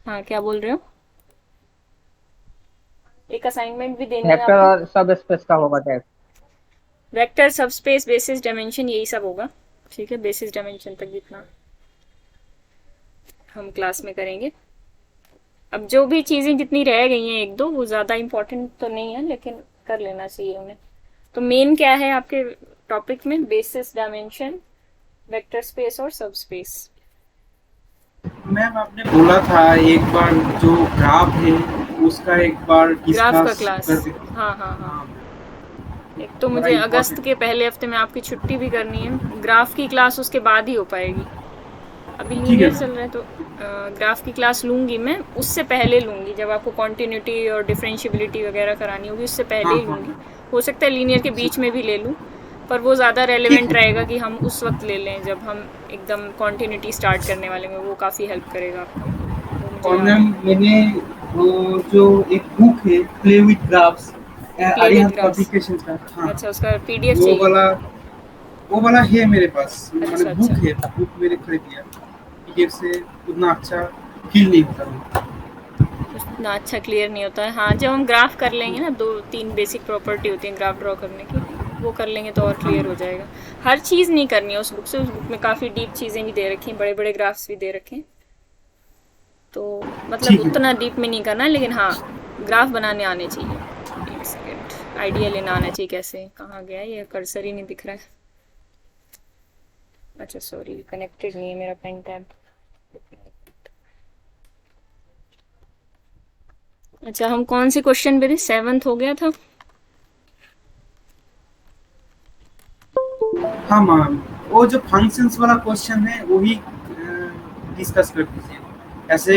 हाँ, क्या बोल रहे हो? एक असाइनमेंट भी देनी है वेक्टर आपको। और सब स्पेस का होगा test. Vector, subspace, basis, dimension, यही सब होगा। ठीक है, बेसिस डायमेंशन तक जितना हम क्लास में करेंगे। अब जो भी चीजें जितनी रह गई हैं एक दो, वो ज्यादा इंपॉर्टेंट तो नहीं है, लेकिन कर लेना चाहिए उन्हें। तो मेन क्या है आपके टॉपिक में? बेसिस, डायमेंशन, वेक्टर स्पेस और सब स्पेस। मैम आपने बोला था एक बार जो ग्राफ है उसका एक बार ग्राफ का डिस्कस क्लास। कर देते हाँ हाँ हैं। हाँ। हाँ, एक तो बड़ा मुझे अगस्त के इम्पोर्टेंट। पहले हफ्ते में आपकी छुट्टी भी करनी है, ग्राफ की क्लास उसके बाद ही हो पाएगी। अभी ठीक है लीनियर चल मैम। रहा है तो ग्राफ की क्लास लूंगी मैं, उससे पहले लूंगी जब आपको कॉन्टिन्यूटी और डिफरेंशियबिलिटी वगैरह करानी होगी, उससे पहले हाँ ही हाँ लूंगी। हाँ। हो सकता है लीनियर के ठीक बीच में भी ले लूँ, पर वो ज़्यादा ठीक रेलेवेंट है। रहेगा कि हम उस वक्त ले लें जब हम एकदम कॉन्टिन्यूटी स्टार्ट करने वाले में, वो काफ़ी हेल्प करेगा आपको। वो मुझे और याद मैम है। मैंने जो एक बुक है play with graphs play with Arihant graphs. Publication का। हाँ अच्छा, हाँ। उसका पीडीएफ वो चाहिए? वाला वो वाला है मेरे पास, मैंने अच्छा बुक अच्छा। है, बुक मैंने खरीद लिया। पीडीएफ से उतना अच्छा फील नहीं होता मुझे। उतना अच्छा क्लियर नहीं होता है, हाँ। जब हम ग्राफ कर लेंगे ना, दो तीन बेसिक प्रॉपर्टी होती है ग्राफ ड्रॉ करने की, वो कर लेंगे तो और हाँ क्लियर हो मैम। जाएगा। हर चीज़ नहीं करनी है उस बुक से, उस बुक में काफ़ी डीप चीज़ें भी दे रखी हैं, बड़े बड़े ग्राफ्स भी दे रखे हैं। तो मतलब ठीक है उतना मैम। डीप में नहीं करना है, लेकिन हाँ, ग्राफ बनाने आने चाहिए। एक सेकेंड, आइडिया लेना आना चाहिए कैसे, कहाँ गया ये, कर्सर ही नहीं दिख रहा है। अच्छा सॉरी, कनेक्टेड नहीं है मेरा पेन टैब। अच्छा, हम कौन से क्वेश्चन पे थे? सेवंथ हो गया था। हाँ मैम, वो जो फंक्शंस वाला क्वेश्चन है वही डिस्कस कर दीजिए। ऐसे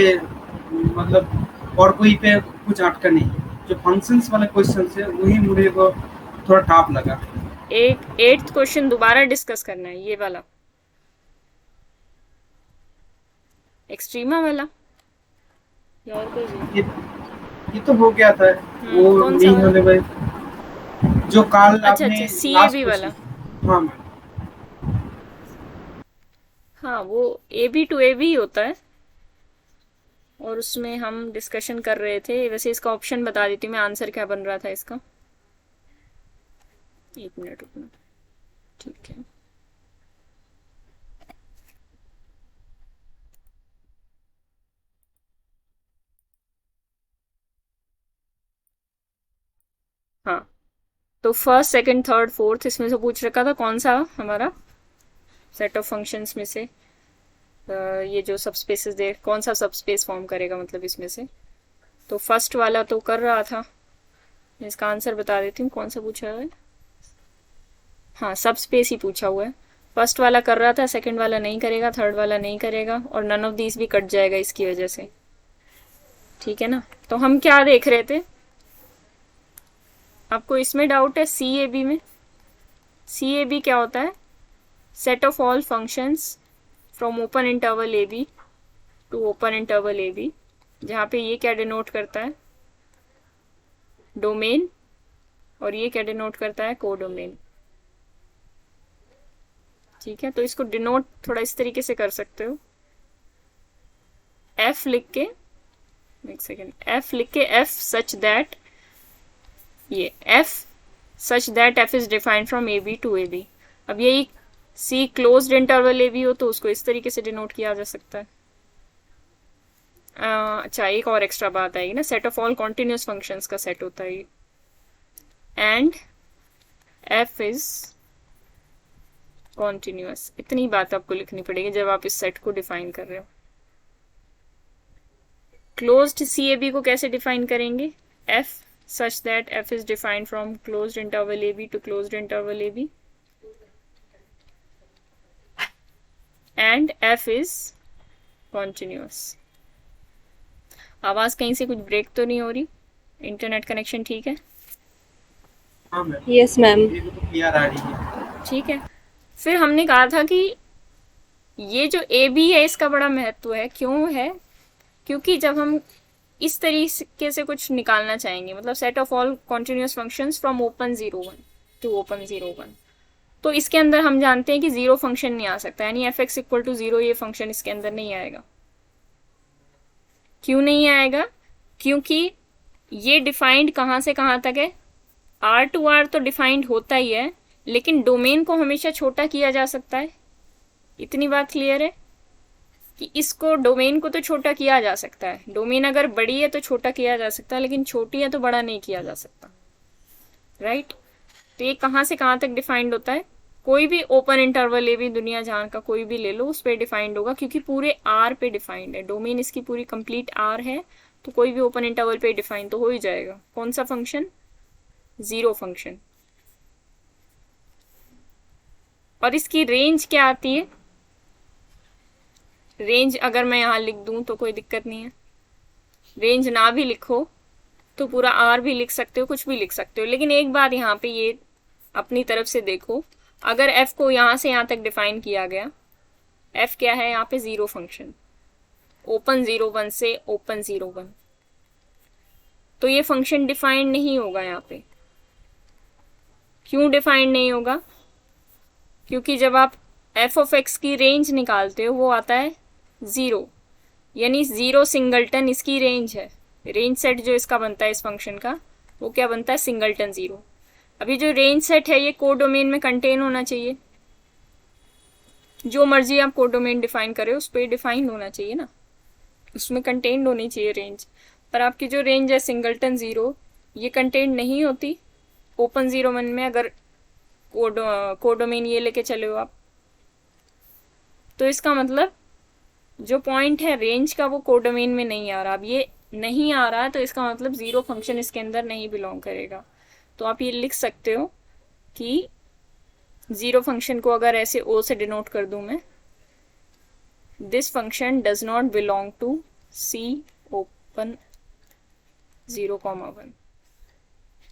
मतलब और कोई पे कुछ अटका नहीं। जो फंक्शंस वाला क्वेश्चन है वही मुझे को थोड़ा टफ लगा। एक एट्थ क्वेश्चन दोबारा डिस्कस करना है, ये वाला एक्सट्रीमा वाला, या और कोई भी? ये ये तो हो गया था। वो कौन सा नहीं वाला? होने भाई, जो कल अच्छा आपने अच्छा, सी ए लास्ट बी पूछी वाला। थी। हाँ मैम। हाँ, वो A B to A B होता है, और उसमें हम डिस्कशन कर रहे थे। वैसे इसका ऑप्शन बता देती हूँ मैं, आंसर क्या बन रहा था इसका। एक मिनट रुकना। ठीक है। हाँ, तो फर्स्ट सेकंड थर्ड फोर्थ इसमें से पूछ रखा था कौन सा हमारा सेट ऑफ फंक्शंस में से ये जो सबस्पेसेस दे, कौन सा सबस्पेस फॉर्म करेगा मतलब इसमें से। तो फर्स्ट वाला तो कर रहा था, मैं इसका आंसर बता देती हूँ कौन सा पूछा है। हाँ, सब स्पेस ही पूछा हुआ है। फर्स्ट वाला कर रहा था, सेकंड वाला नहीं करेगा, थर्ड वाला नहीं करेगा, और नन ऑफ दीज भी कट जाएगा इसकी वजह से। ठीक है ना? तो हम क्या देख रहे थे? आपको इसमें डाउट है सी ए बी में? सी ए बी क्या होता है? Set of all functions from open interval A B to open interval A B, जहाँ पे ये क्या डिनोट करता है? डोमेन। और ये क्या डिनोट करता है? कोडोमेन। ठीक है, तो इसको डिनोट थोड़ा इस तरीके से कर सकते हो। एफ लिख के, एक सेकेंड, एफ लिख के, एफ सच दैट, ये F such that F is defined from A B to A B. अब यही C closed interval A B हो तो उसको इस तरीके से डिनोट किया जा सकता है। अच्छा, एक और एक्स्ट्रा बात आएगी ना, set of all continuous functions का सेट होता है, एंड एफ इज कॉन्टिन्यूस। इतनी बात आपको लिखनी पड़ेगी जब आप इस सेट को डिफाइन कर रहे हो। क्लोज्ड सी ए बी को कैसे डिफाइन करेंगे? F such that F is defined from closed interval A B to closed interval A B, and F is continuous. आवाज कहीं से कुछ ब्रेक तो नहीं हो रही? इंटरनेट कनेक्शन ठीक है? हाँ मैम, यस मैम। मेरे को तो क्लियर आ रही है। ठीक है। फिर हमने कहा था कि ये जो ए बी है इसका बड़ा महत्व है। क्यों है? क्योंकि जब हम इस तरीके से कुछ निकालना चाहेंगे, मतलब set of all continuous functions from open zero one two open zero one, तो इसके अंदर हम जानते हैं कि जीरो फंक्शन नहीं आ सकता, यानी F X equal to zero ये फंक्शन इसके अंदर नहीं आएगा। क्यों नहीं आएगा? क्योंकि ये डिफाइंड कहाँ से कहाँ तक है? आर टू आर तो डिफाइंड होता ही है, लेकिन डोमेन को हमेशा छोटा किया जा सकता है। इतनी बात क्लियर है कि इसको डोमेन को तो छोटा किया जा सकता है। डोमेन अगर बड़ी है तो छोटा किया जा सकता है, लेकिन छोटी है तो बड़ा नहीं किया जा सकता, राइट? तो ये कहाँ से कहाँ तक डिफाइंड होता है? कोई भी ओपन इंटरवल ए भी दुनिया जहां का कोई भी ले लो, उस पर डिफाइंड होगा, क्योंकि पूरे आर पे डिफाइंड है। डोमेन इसकी पूरी कंप्लीट आर है, तो कोई भी ओपन इंटरवल पे डिफाइंड तो हो ही जाएगा। कौन सा फंक्शन? Zero function. और इसकी रेंज क्या आती है? रेंज अगर मैं यहाँ लिख दूं तो कोई दिक्कत नहीं है, रेंज ना भी लिखो तो पूरा आर भी लिख सकते हो, कुछ भी लिख सकते हो। लेकिन एक बात यहाँ पे ये अपनी तरफ से देखो, अगर एफ को यहाँ से यहाँ तक डिफाइन किया गया, एफ क्या है यहाँ पे? जीरो फंक्शन, ओपन 0 1 से ओपन 0 1, तो ये फंक्शन डिफाइंड नहीं होगा यहाँ पे। क्यों डिफाइंड नहीं होगा? क्योंकि जब आप एफ ऑफ एक्स की रेंज निकालते हो वो आता है 0, यानी 0 सिंगलटन इसकी रेंज है। रेंज सेट जो इसका बनता है इस फंक्शन का, वो क्या बनता है? सिंगलटन 0। अभी जो रेंज सेट है ये कोडोमेन में कंटेन होना चाहिए। जो मर्जी आप कोडोमेन डिफाइन करें उस पर डिफाइन होना चाहिए ना, उसमें कंटेन्ड होनी चाहिए रेंज। पर आपकी जो रेंज है सिंगलटन 0, ये कंटेन्ड नहीं होती ओपन 0 1 में, अगर कोडोमेन ये लेके चले हो आप। तो इसका मतलब जो पॉइंट है रेंज का वो कोडोमेन में नहीं आ रहा। अब ये नहीं आ रहा है तो इसका मतलब जीरो फंक्शन इसके अंदर नहीं बिलोंग करेगा। तो आप ये लिख सकते हो कि जीरो फंक्शन को अगर ऐसे ओ से डिनोट कर दूं मैं, this function does not belong to C open 0,1।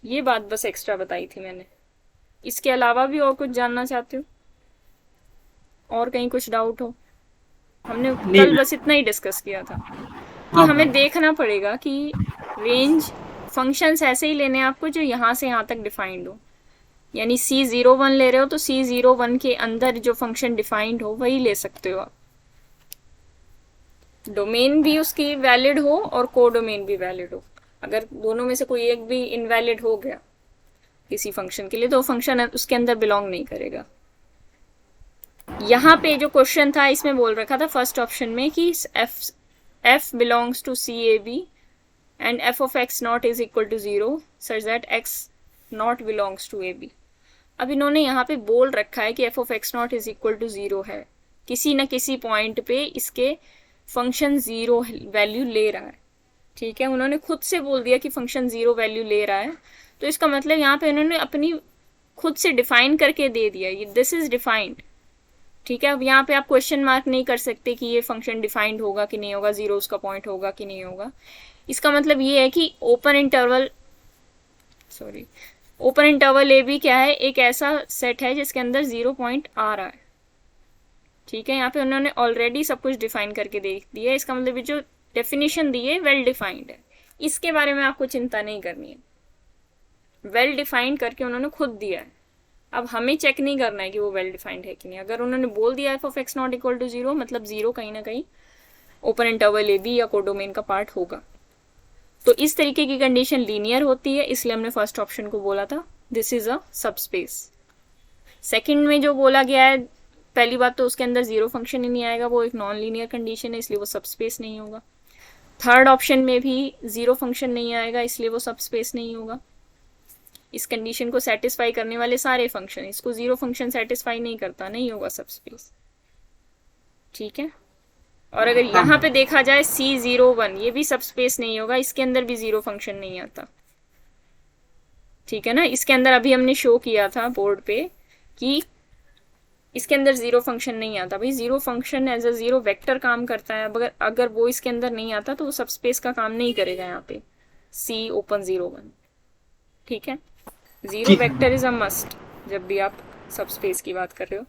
ये बात बस एक्स्ट्रा बताई थी मैंने। इसके अलावा भी और कुछ जानना चाहते हो? और कहीं कुछ डाउट हो? हमने कल बस इतना ही डिस्कस किया था कि हमें देखना पड़ेगा कि रेंज फंक्शंस ऐसे ही लेने हैं आपको जो यहाँ से यहाँ तक डिफाइंड हो। यानी C01 ले रहे हो तो C01 के अंदर जो फंक्शन डिफाइंड हो वही ले सकते हो आप। डोमेन भी उसकी वैलिड हो और कोडोमेन भी वैलिड हो। अगर दोनों में से कोई एक भी इनवैलिड हो गया किसी फंक्शन के लिए तो फंक्शन उसके अंदर बिलोंग नहीं करेगा। यहाँ पे जो क्वेश्चन था इसमें बोल रखा था फर्स्ट ऑप्शन में कि f belongs to CAB and f of x not is equal to 0 such that x not belongs to AB। अब इन्होंने यहाँ पे बोल रखा है कि f of x not is equal to 0 है, किसी न किसी पॉइंट पे इसके फंक्शन 0 वैल्यू ले रहा है। ठीक है, उन्होंने खुद से बोल दिया कि फंक्शन 0 वैल्यू ले रहा है, तो इसका मतलब यहाँ पे उन्होंने अपनी खुद से डिफाइन करके दे दिया, ये दिस इज डिफाइंड। ठीक है, अब यहाँ पे आप क्वेश्चन मार्क नहीं कर सकते कि ये फंक्शन डिफाइंड होगा कि नहीं होगा, 0 उसका पॉइंट होगा कि नहीं होगा। इसका मतलब ये है कि ओपन इंटरवल ए भी क्या है? एक ऐसा सेट है जिसके अंदर 0 पॉइंट आ रहा है। ठीक है, यहाँ पे उन्होंने ऑलरेडी सब कुछ डिफाइन करके दे दिया। इसका मतलब ये जो डेफिनेशन दी है वेल डिफाइंड है, इसके बारे में आपको चिंता नहीं करनी है। वेल डिफाइंड करके उन्होंने खुद दिया है, अब हमें चेक नहीं करना है कि वो वेल डिफाइंड है कि नहीं। अगर उन्होंने बोल दिया f of x not equal to 0 मतलब 0 कहीं ना कहीं ओपन इंटरवल ए बी या कोडोमेन का पार्ट होगा। तो इस तरीके की कंडीशन लीनियर होती है, इसलिए हमने फर्स्ट ऑप्शन को बोला था this is a subspace. Second में जो बोला गया है, पहली बात तो उसके अंदर 0 फंक्शन ही नहीं आएगा, वो एक नॉन लीनियर कंडीशन है, इसलिए वो सबस्पेस नहीं होगा। थर्ड ऑप्शन में भी 0 फंक्शन नहीं आएगा, इसलिए वो सबस्पेस नहीं होगा। इस कंडीशन को सेटिस्फाई करने वाले सारे फंक्शन, इसको 0 फंक्शन सेटिस्फाई नहीं करता, नहीं होगा सबस्पेस। ठीक है, और अगर यहाँ पे देखा जाए C01, ये भी सबस्पेस नहीं होगा, इसके अंदर भी 0 फंक्शन नहीं आता। ठीक है ना, इसके अंदर अभी हमने शो किया था बोर्ड पे कि इसके अंदर 0 फंक्शन नहीं आता। भाई 0 फंक्शन एज अ 0 वेक्टर काम करता है, अगर वो इसके अंदर नहीं आता तो वो सबस्पेस का काम नहीं करेगा। यहाँ पे C ओपन 01, ठीक है, 0 वेक्टर इज अ मस्ट जब भी आप सबस्पेस की बात कर रहे हो,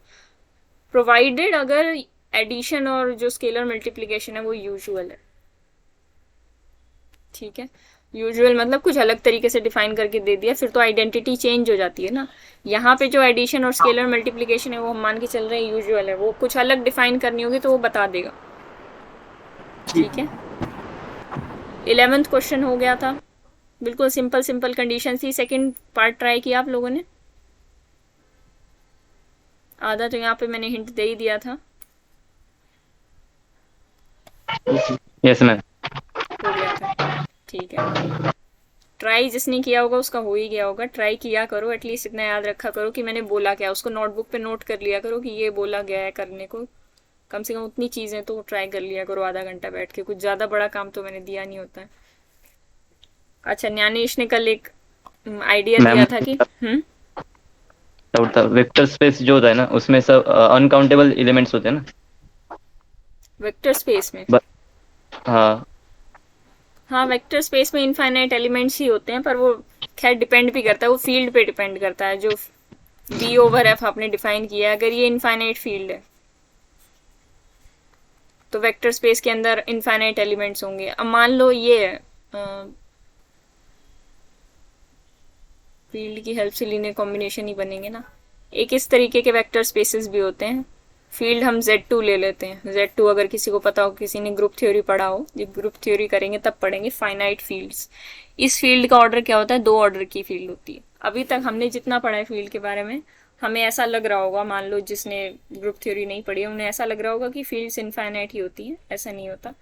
प्रोवाइडेड अगर एडिशन और जो स्केलर मल्टीप्लिकेशन है वो यूजुअल है। ठीक है, यूजुअल मतलब कुछ अलग तरीके से डिफाइन करके दे दिया, फिर तो आइडेंटिटी चेंज हो जाती है ना। यहाँ पे जो एडिशन और स्केलर मल्टीप्लिकेशन है वो हम मान के चल रहे हैं यूजुअल है, वो कुछ अलग डिफाइन करनी होगी तो वो बता देगा। ठीक है, 11th क्वेश्चन हो गया था, बिल्कुल सिंपल सिंपल कंडीशन थी। सेकंड पार्ट ट्राई किया आप लोगों ने? आधा तो यहाँ पे मैंने हिंट दे ही दिया था। Yes ma'am. हो गया था, ठीक है। ट्राई जिसने किया होगा उसका हो ही गया होगा। ट्राई किया करो, एटलीस्ट इतना याद रखा करो कि मैंने बोला क्या, उसको नोटबुक पे नोट कर लिया करो कि ये बोला गया है करने को। कम से कम उतनी चीज़ें तो ट्राई कर लिया करो आधा घंटा बैठ के, कुछ ज़्यादा बड़ा काम तो मैंने दिया नहीं होता है। अच्छा, न्यानेश ने कल एक आइडिया मैम दिया था कि डाउट था, वेक्टर स्पेस जो होता है ना उसमें सब अनकाउंटेबल एलिमेंट्स होते हैं ना। वेक्टर स्पेस में, ब- हाँ। हाँ वेक्टर स्पेस में इनफाइनाइट एलिमेंट्स ही होते हैं, पर वो खैर डिपेंड भी करता है, वो फील्ड पे डिपेंड करता है। जो v ओवर एफ आपने डिफाइन किया है, अगर ये इनफाइनाइट फील्ड है तो वेक्टर स्पेस के अंदर इनफाइनाइट एलिमेंट्स होंगे। अब मान लो ये फील्ड की हेल्प से लीनियर कॉम्बिनेशन ही बनेंगे ना। एक इस तरीके के वेक्टर स्पेसेस भी होते हैं। फील्ड हम Z2 ले लेते हैं। Z2 अगर किसी को पता हो, किसी ने ग्रुप थ्योरी पढ़ा हो, जब ग्रुप थ्योरी करेंगे तब पढ़ेंगे फाइनाइट फील्ड्स। इस फील्ड का ऑर्डर क्या होता है? 2 ऑर्डर की फील्ड होती है। अभी तक हमने जितना पढ़ा है फील्ड के बारे में, हमें ऐसा लग रहा होगा, मान लो जिसने ग्रुप थ्योरी नहीं पढ़ी है उन्हें ऐसा लग रहा होगा कि फील्ड्स इनफाइनाइट ही होती है। ऐसा नहीं होता।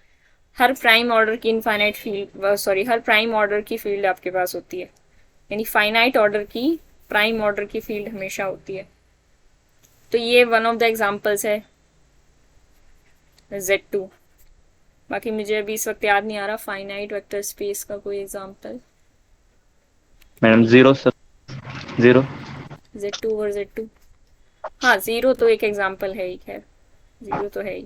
हर प्राइम ऑर्डर की इनफाइनाइट फील्ड, सॉरी, हर प्राइम ऑर्डर की फील्ड आपके पास होती है। यानी फाइनाइट ऑर्डर की प्राइम ऑर्डर की फील्ड हमेशा होती है। तो ये वन ऑफ द एग्जांपल्स है Z2। बाकी मुझे अभी इस वक्त याद नहीं आ रहा फाइनाइट वेक्टर स्पेस का कोई example. Madam zero sir, zero. Z2 और Z2, हाँ जीरो तो एक एग्जांपल है ही, खैर जीरो तो है ही।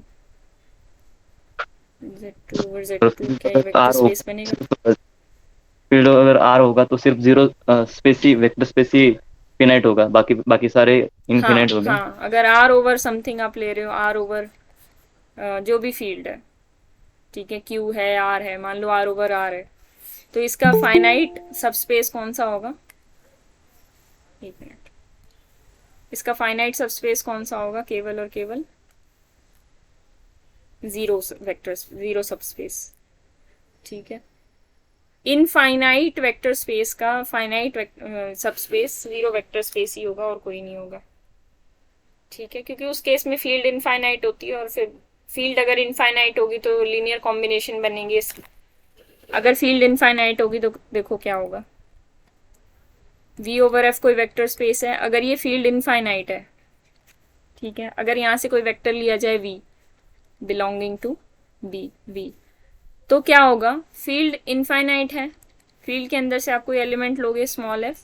Z2 और Z2 क्या ये वेक्टर आर होगा, स्पेस बनेगा? फील्ड अगर आर होगा तो सिर्फ जीरो स्पेस ही, वेक्टर स्पेस ही फिनाइट होगा, बाकी बाकी सारे हाँ इनफिनाइट हो गए। हाँ, अगर R ओवर समथिंग आप ले रहे हो, R ओवर जो भी फील्ड है, ठीक है, Q है, R है, मान लो R ओवर R है, तो इसका फाइनाइट सबस्पेस कौन सा होगा? एक मिनट, इसका फाइनाइट सबस्पेस कौन सा होगा? केवल और केवल जीरो वेक्टर, जीरो सबस्पेस, ठीक है। इनफाइनाइट वेक्टर स्पेस का finite subspace zero vector space ही होगा और कोई नहीं होगा, ठीक है, क्योंकि उस केस में फील्ड इनफाइनाइट होती है, और फिर फील्ड अगर इनफाइनाइट होगी तो लीनियर कॉम्बिनेशन बनेंगे। अगर फील्ड इनफाइनाइट होगी तो देखो क्या होगा। v ओवर f कोई वेक्टर स्पेस है, अगर ये फील्ड इनफाइनाइट है, ठीक है, अगर यहाँ से कोई वेक्टर लिया जाए v बिलोंगिंग टू v, तो क्या होगा? फील्ड इनफाइनाइट है, फील्ड के अंदर से आप कोई एलिमेंट लोगे स्मॉल f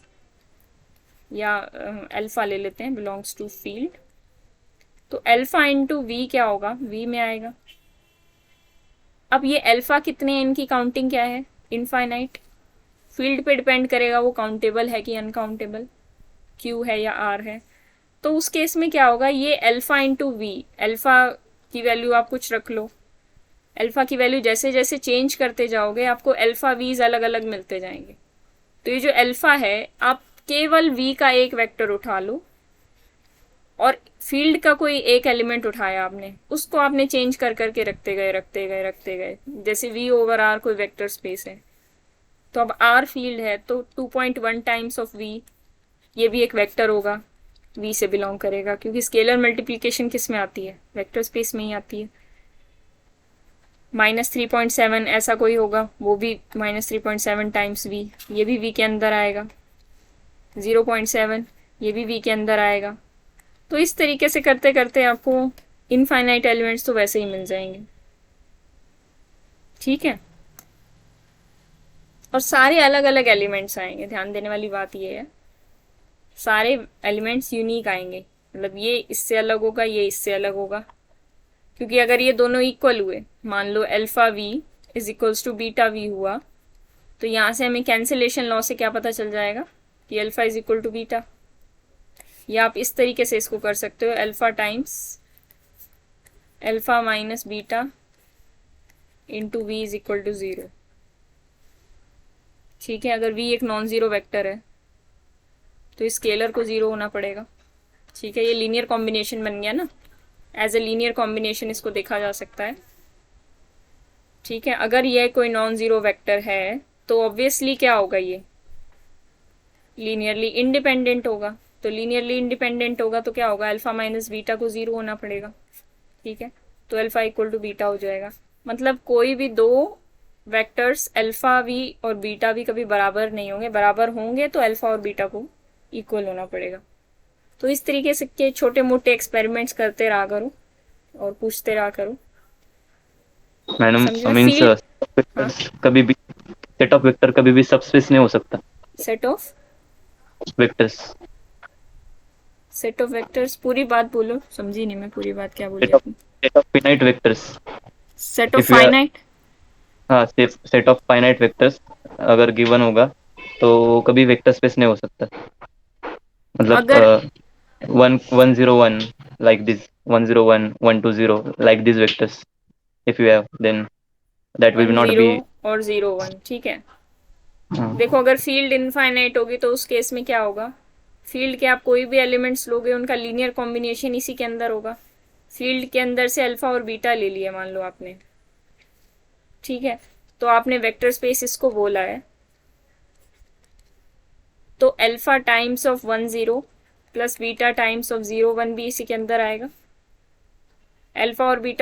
या अल्फा ले लेते हैं, बिलोंग्स टू फील्ड, तो अल्फा इंटू वी क्या होगा? v में आएगा। अब ये अल्फा कितने हैं, इनकी काउंटिंग क्या है? इनफाइनाइट। फील्ड पे डिपेंड करेगा वो काउंटेबल है कि अनकाउंटेबल, क्यू है या आर है। तो उस केस में क्या होगा? ये अल्फा इंटू वी, अल्फा की वैल्यू आप कुछ रख लो, अल्फा की वैल्यू जैसे जैसे चेंज करते जाओगे आपको अल्फा वीज अलग अलग मिलते जाएंगे। तो ये जो अल्फा है, आप केवल वी का एक वेक्टर उठा लो, और फील्ड का कोई एक एलिमेंट उठाया आपने, उसको आपने चेंज कर करके रखते गए रखते गए रखते गए। जैसे v ओवर r कोई वेक्टर स्पेस है, तो अब r फील्ड है तो 2.1 टाइम्स ऑफ v, ये भी एक वेक्टर होगा, v से बिलोंग करेगा, क्योंकि स्केलर मल्टीप्लीकेशन किस में आती है? वेक्टर स्पेस में ही आती है। -3.7 ऐसा कोई होगा, वो भी -3.7 टाइम्स v, ये भी v के अंदर आएगा। 0.7 ये भी v के अंदर आएगा। तो इस तरीके से करते करते आपको इनफाइनाइट एलिमेंट्स तो वैसे ही मिल जाएंगे, ठीक है। और सारे अलग अलग एलिमेंट्स आएंगे, ध्यान देने वाली बात ये है, सारे एलिमेंट्स यूनिक आएंगे, मतलब ये इससे अलग होगा, ये इससे अलग होगा, क्योंकि अगर ये दोनों इक्वल हुए, मान लो alpha v is equals to beta v हुआ, तो यहाँ से हमें कैंसिलेशन लॉ से क्या पता चल जाएगा कि alpha is equal to beta. या आप इस तरीके से इसको कर सकते हो, alpha times alpha minus beta into V is equal to 0, ठीक है। अगर v एक नॉन जीरो वेक्टर है तो स्केलर को 0 होना पड़ेगा, ठीक है। ये लीनियर कॉम्बिनेशन बन गया ना, एज ए लीनियर कॉम्बिनेशन इसको देखा जा सकता है, ठीक है, अगर ये कोई नॉन जीरो वेक्टर है तो ऑब्वियसली क्या होगा, ये लीनियरली इंडिपेंडेंट होगा। तो लीनियरली इंडिपेंडेंट होगा तो क्या होगा, अल्फा माइनस बीटा को जीरो होना पड़ेगा। ठीक है, तो अल्फा इक्वल टू बीटा हो जाएगा। मतलब कोई भी दो वेक्टर्स अल्फा वी और बीटा भी कभी बराबर नहीं होंगे, बराबर होंगे तो अल्फा और बीटा को इक्वल होना पड़ेगा। तो इस तरीके से के छोटे मोटे एक्सपेरिमेंट्स करते रहा करो और पूछते रहा करो। मैडम समझे मीन्स फील्ड? हाँ, कभी भी सेट ऑफ वेक्टर कभी भी सबस्पेस नहीं हो सकता। Set of vectors set of vectors, पूरी बात बोलो, समझी नहीं मैं पूरी बात क्या बोली सेट ऑफ आपने। Set of finite vectors set of if you are finite, हाँ सेट ऑफ फाइनाइट वेक्टर्स अगर गिवन होगा तो कभी वेक्टर स्पेस नहीं हो सकता। मतलब अगर 1 1 0 1 like this 1 0 1 1 2 0 like these vectors if you have then that will one not zero be और जीरो वन, ठीक है। हाँ, देखो अगर फील्ड इनफाइनाइट होगी तो उस केस में क्या होगा, फील्ड के आप कोई भी एलिमेंट्स लोगे उनका लीनियर कॉम्बिनेशन इसी के अंदर होगा। फील्ड के अंदर से अल्फा और बीटा ले लिया मान लो आपने, ठीक है, तो आपने वेक्टर स्पेस इसको बोला है, तो alpha times of 1 0 plus beta times of 0 1 भी इसी के अंदर आएगा। अल्फा और बीटा